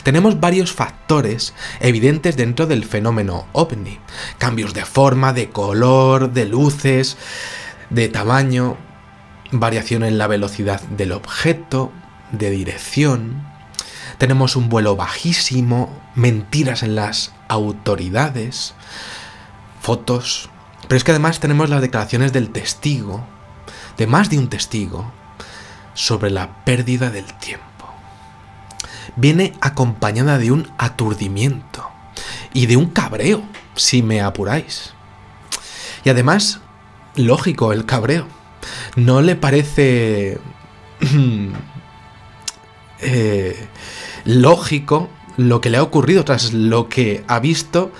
tenemos varios factores evidentes dentro del fenómeno ovni. Cambios de forma, de color, de luces, de tamaño, variación en la velocidad del objeto, de dirección. Tenemos un vuelo bajísimo, mentiras en las autoridades, fotos. Pero es que además tenemos las declaraciones del testigo, de más de un testigo, sobre la pérdida del tiempo. Viene acompañada de un aturdimiento y de un cabreo, si me apuráis. Y además, lógico el cabreo. ¿No le parece lógico lo que le ha ocurrido tras lo que ha visto,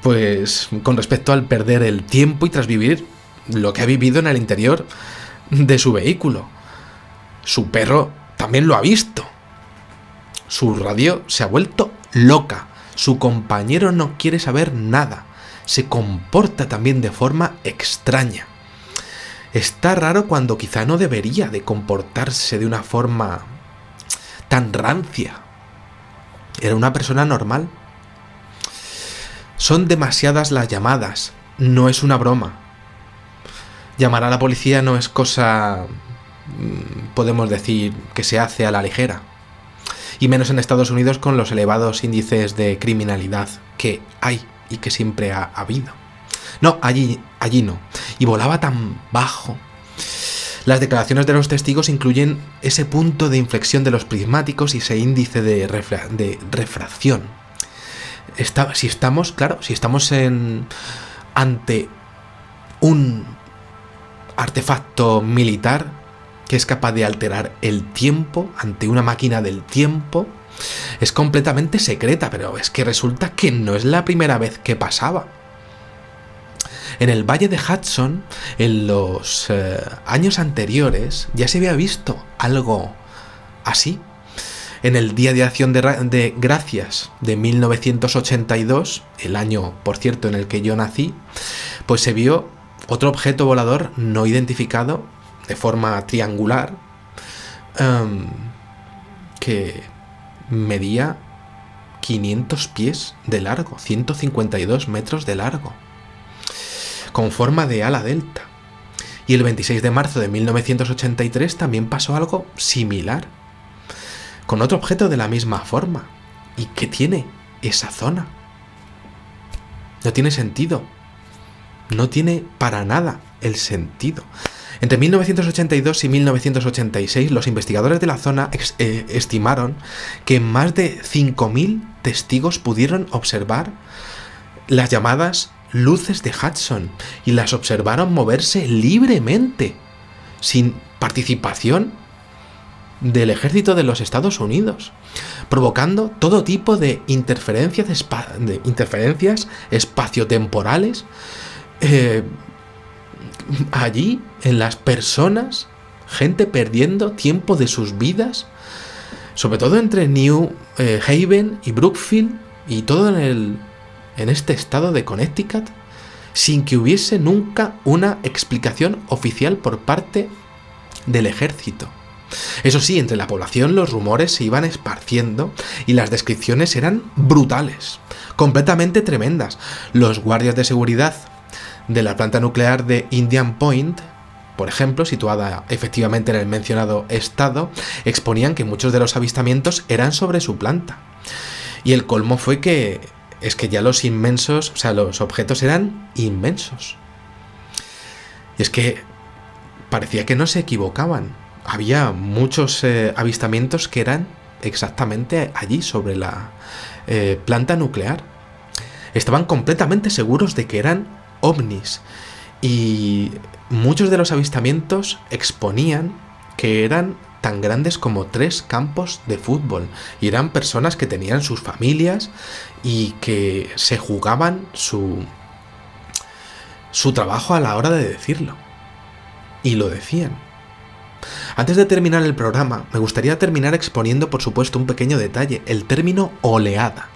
pues con respecto al perder el tiempo y tras vivir lo que ha vivido en el interior de su vehículo? Su perro también lo ha visto. Su radio se ha vuelto loca. Su compañero no quiere saber nada. Se comporta también de forma extraña. Está raro cuando quizá no debería de comportarse de una forma tan rancia. Era una persona normal. Son demasiadas las llamadas. No es una broma. Llamar a la policía no es cosa, podemos decir, que se hace a la ligera. Y menos en Estados Unidos con los elevados índices de criminalidad que hay y que siempre ha habido. No, allí no. Y volaba tan bajo. Las declaraciones de los testigos incluyen ese punto de inflexión de los prismáticos y ese índice de refracción. Si estamos ante un artefacto militar que es capaz de alterar el tiempo, ante una máquina del tiempo, es completamente secreta, pero es que resulta que no es la primera vez que pasaba. En el Valle de Hudson, en los años anteriores, ya se había visto algo así. En el Día de Acción de Gracias de 1982, el año, por cierto, en el que yo nací, pues se vio otro objeto volador no identificado de forma triangular que medía 500 pies de largo, 152 metros de largo, con forma de ala delta. Y el 26 de marzo de 1983 también pasó algo similar, con otro objeto de la misma forma. ¿Y qué tiene esa zona? No tiene sentido. No tiene para nada el sentido. Entre 1982 y 1986, los investigadores de la zona estimaron que más de 5.000 testigos pudieron observar las llamadas luces de Hudson y las observaron moverse libremente, sin participación del ejército de los Estados Unidos, provocando todo tipo de interferencias espaciotemporales allí en las personas, gente perdiendo tiempo de sus vidas, sobre todo entre New Haven y Brookfield y todo en este estado de Connecticut, sin que hubiese nunca una explicación oficial por parte del ejército. Eso sí, entre la población los rumores se iban esparciendo y las descripciones eran brutales, completamente tremendas. Los guardias de seguridad de la planta nuclear de Indian Point, por ejemplo, situada efectivamente en el mencionado estado, exponían que muchos de los avistamientos eran sobre su planta. Y el colmo fue que ya los objetos eran inmensos. Y es que parecía que no se equivocaban. Había muchos avistamientos que eran exactamente allí, sobre la planta nuclear. Estaban completamente seguros de que eran ovnis, y muchos de los avistamientos exponían que eran tan grandes como 3 campos de fútbol, y eran personas que tenían sus familias y que se jugaban su trabajo a la hora de decirlo, y lo decían. Antes de terminar el programa, me gustaría terminar exponiendo, por supuesto, un pequeño detalle: el término oleada.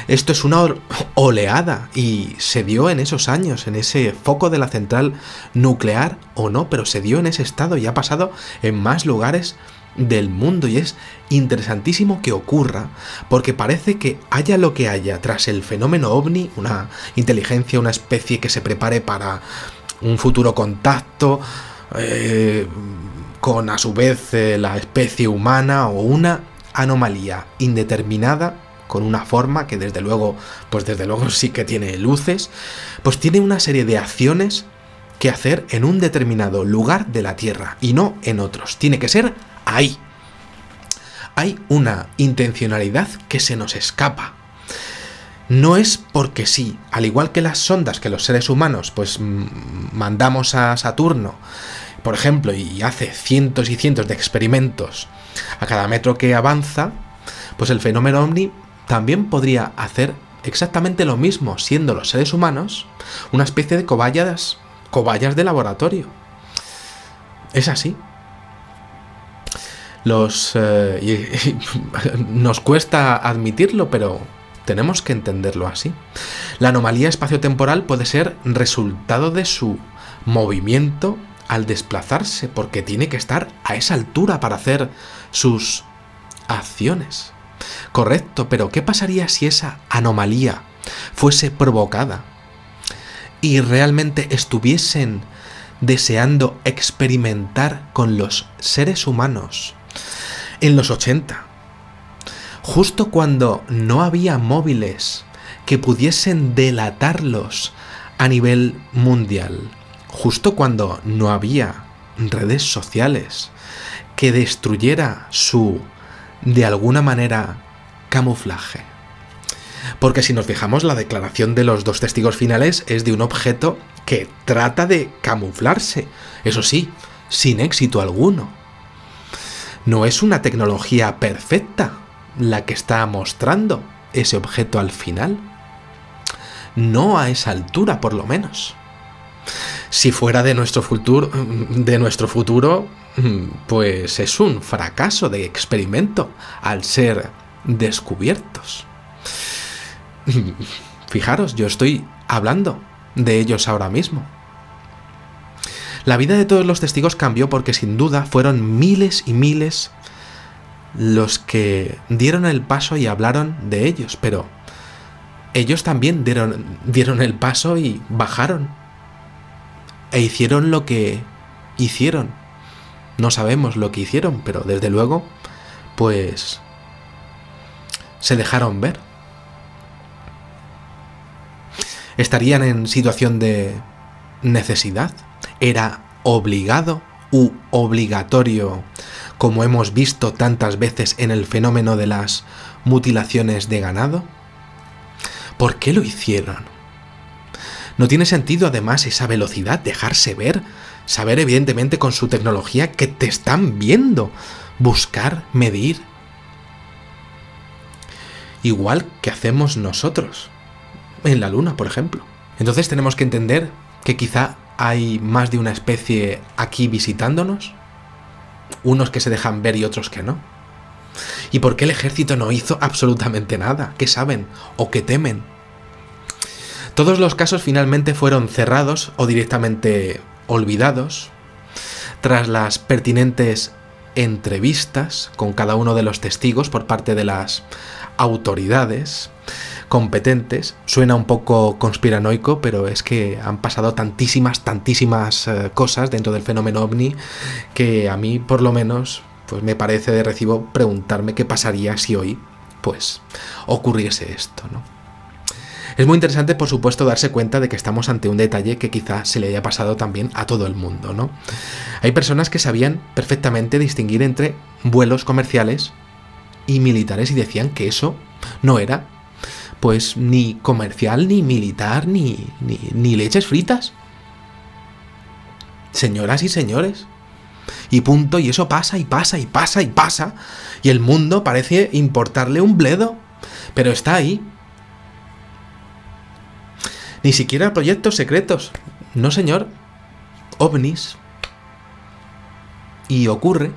Esto es una oleada y se dio en esos años, en ese foco de la central nuclear o no, pero se dio en ese estado y ha pasado en más lugares del mundo, y es interesantísimo que ocurra, porque parece que haya lo que haya tras el fenómeno ovni, una inteligencia, una especie que se prepare para un futuro contacto con a su vez la especie humana, o una anomalía indeterminada con una forma que desde luego sí que tiene luces, pues tiene una serie de acciones que hacer en un determinado lugar de la Tierra y no en otros. Tiene que ser ahí. Hay una intencionalidad que se nos escapa. No es porque sí, al igual que las sondas que los seres humanos pues mandamos a Saturno, por ejemplo, y hace cientos y cientos de experimentos a cada metro que avanza, pues el fenómeno ovni también podría hacer exactamente lo mismo, siendo los seres humanos una especie de cobayas de laboratorio. Es así. Nos cuesta admitirlo, pero tenemos que entenderlo así. La anomalía espaciotemporal puede ser resultado de su movimiento al desplazarse, porque tiene que estar a esa altura para hacer sus acciones. Correcto, pero ¿qué pasaría si esa anomalía fuese provocada y realmente estuviesen deseando experimentar con los seres humanos en los 80? Justo cuando no había móviles que pudiesen delatarlos a nivel mundial, justo cuando no había redes sociales que destruyera su, de alguna manera, camuflaje. Porque si nos fijamos, la declaración de los dos testigos finales es de un objeto que trata de camuflarse, eso sí, sin éxito alguno. No es una tecnología perfecta la que está mostrando ese objeto al final. No a esa altura, por lo menos. Si fuera de nuestro futuro, pues es un fracaso de experimento al ser descubiertos. Fijaros, yo estoy hablando de ellos ahora mismo. La vida de todos los testigos cambió porque sin duda fueron miles y miles los que dieron el paso y hablaron de ellos, pero ellos también dieron el paso y bajaron e hicieron lo que hicieron. No sabemos lo que hicieron, pero desde luego, pues se dejaron ver. ¿Estarían en situación de necesidad? ¿Era obligado u obligatorio, como hemos visto tantas veces en el fenómeno de las mutilaciones de ganado? ¿Por qué lo hicieron? No tiene sentido además esa velocidad, dejarse ver, saber evidentemente con su tecnología que te están viendo, buscar, medir. Igual que hacemos nosotros en la Luna, por ejemplo. Entonces tenemos que entender que quizá hay más de una especie aquí visitándonos, unos que se dejan ver y otros que no. ¿Y por qué el ejército no hizo absolutamente nada? ¿Qué saben o qué temen? Todos los casos finalmente fueron cerrados o directamente olvidados tras las pertinentes entrevistas con cada uno de los testigos por parte de las autoridades competentes. Suena un poco conspiranoico, pero es que han pasado tantísimas cosas dentro del fenómeno ovni que a mí, por lo menos, pues me parece de recibo preguntarme qué pasaría si hoy, pues, ocurriese esto, ¿no? Es muy interesante, por supuesto, darse cuenta de que estamos ante un detalle que quizá se le haya pasado también a todo el mundo, ¿no? Hay personas que sabían perfectamente distinguir entre vuelos comerciales y militares y decían que eso no era, pues, ni comercial, ni militar, ni leches fritas. Señoras y señores. Y punto, y eso pasa, y pasa, y pasa, y pasa, y el mundo parece importarle un bledo, pero está ahí. Ni siquiera proyectos secretos. No, señor. OVNIs. Y ocurre.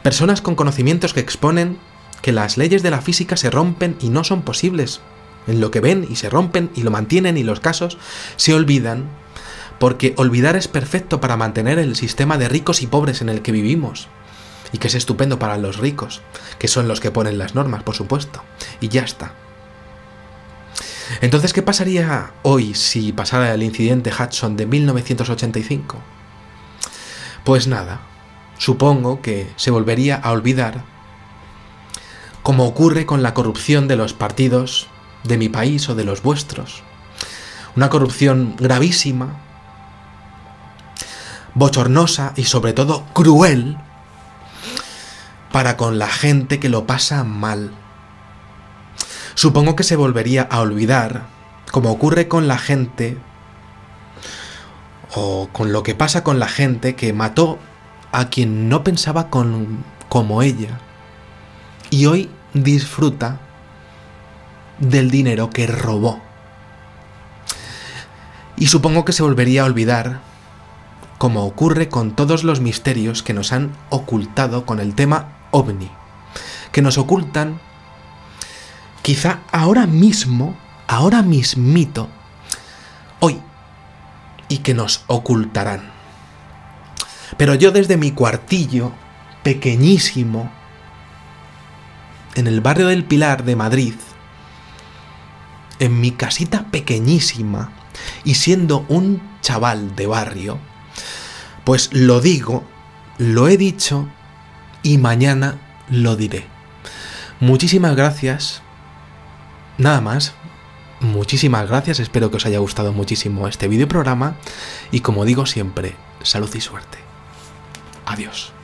Personas con conocimientos que exponen que las leyes de la física se rompen y no son posibles. En lo que ven y se rompen y lo mantienen, y los casos se olvidan, porque olvidar es perfecto para mantener el sistema de ricos y pobres en el que vivimos. y que es estupendo para los ricos, que son los que ponen las normas, por supuesto, y ya está. Entonces, ¿qué pasaría hoy si pasara el incidente Hudson de 1985? Pues nada, supongo que se volvería a olvidar, como ocurre con la corrupción de los partidos de mi país o de los vuestros. Una corrupción gravísima, bochornosa y sobre todo cruel para con la gente que lo pasa mal. Supongo que se volvería a olvidar, como ocurre con la gente, o con lo que pasa con la gente que mató a quien no pensaba como ella, y hoy disfruta del dinero que robó. Y supongo que se volvería a olvidar, como ocurre con todos los misterios que nos han ocultado con el tema OVNI, que nos ocultan quizá ahora mismito, hoy, y que nos ocultarán. Pero yo desde mi cuartillo, pequeñísimo, en el barrio del Pilar de Madrid, en mi casita pequeñísima, y siendo un chaval de barrio, pues lo digo, lo he dicho, y mañana lo diré. Muchísimas gracias. Nada más, muchísimas gracias, espero que os haya gustado muchísimo este videoprograma y como digo siempre, salud y suerte. Adiós.